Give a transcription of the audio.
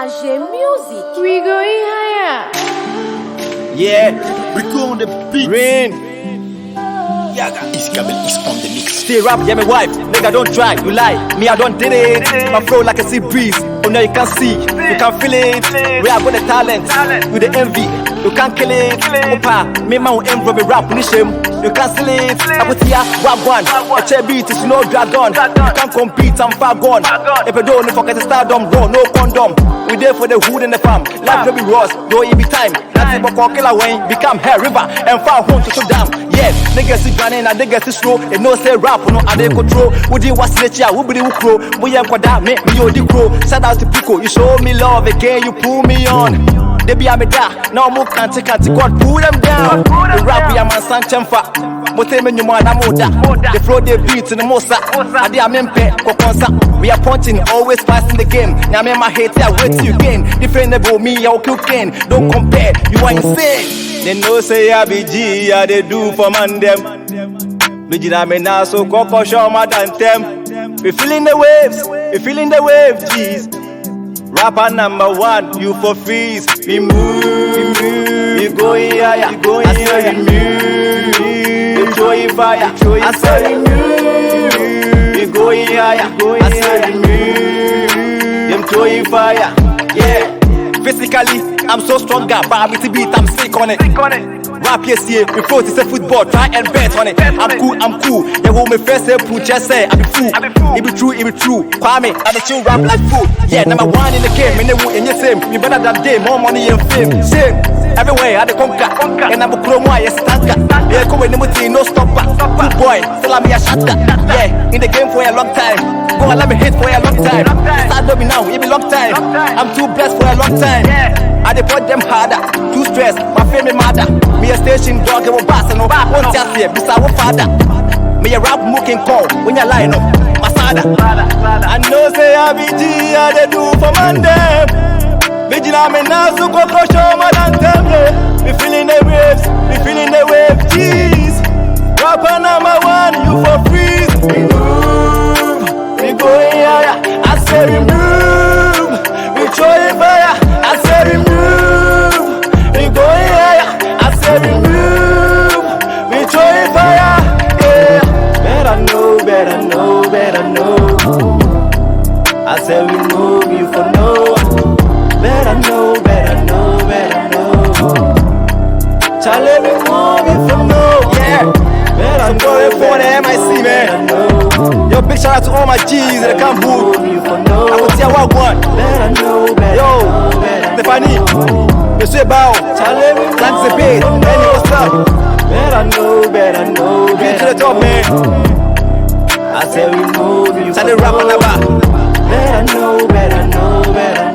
AG Music. We going higher. Yeah, We go on the beat. rain. Yaga is Gabel is on the mix. Stay rap, yeah, my wife. Nigga, don't try, you lie. Me, I don't did it. My flow like a sea breeze. Oh, now you can see, you can feel it. We are got the talent, with the envy. You can't kill it. Opa, me, my own from a rap, shame. You can't steal it. I put here, one. A chair beat is no dragon. You can't compete, I'm far gone. If you don't forget to stardom, bro, no condom. We there for the hood and the farm. Life no be ross, no it be time. Nothing but killer Wayne, become hair river and far home to show down. Yes, niggas is running and niggas is slow. If no say rap, no I they control. Would you watch the chair? Who be the crow? We ain't for that, me or the crow. Shout out to Pico, you show me love again, you pull me on. They be a me da, now more can't God pull them down. The rap we a man san chamfa. Mote me nyuma na moda. The flow they beat in the mosa. Adi a mempe kokonsa. We are punching, always passing the game. Now me my hate, I wait till you gain. Different about me, I'll kill Ken. Don't compare, you are insane. They know say I be G, I they do for man them. Bijina me now so koko show my dantem. We feeling the waves, G's. Rapper number one, you for freeze. We move, we going higher, I say we move. We throwing fire, I say we move. We going higher, I say we move. Them throwing fire, yeah. Physically, I'm so stronger, but I'm to beat, I'm sick on it. Rap yes, yeah, we float is a football, try and bet on it. I'm cool. Yeah, when me first say put just say I be fool. It be true. Kwame, I be chill rap like food. Yeah, number one in the game, in the wood in your same. We better than day, more money and fame. Same. Everywhere I the conquer. And I'm a chromo, I stanker. Yeah, come in the muti, no stopper. Good boy, still I'm a shatter. Yeah, in the game for a long time. Go and let me hit for a long time. Start me now, it be long time. I'm too blessed for a long time. I dey put them harder, too stressed, my family mother. Me a station dog, I will pass no. Won't just here, beside our father. Me a rap mooking call, when you line up, my father. I know say I be G, I dey do for man them. Vigila me now, so go show my dantem, yeah. We feeling the wave, G's. Rapper number one, you for freeze. We move, we going higher, I say we move. We throwing fire, I say we move. We going higher, I say we move. We throwing fire, yeah. Better know. I say we move, you for know. Better know. Charlie, we move, you for know, yeah. Better know for the MIC, man. Yo, big shout out to all my G's that come move. I will tell what one. Yo, Stephanie, Monsieur Bao, thanks a bit. Hey, what's up? Better know. Get to the top, man. I say we move. Charlie, rap on the bar. Better know.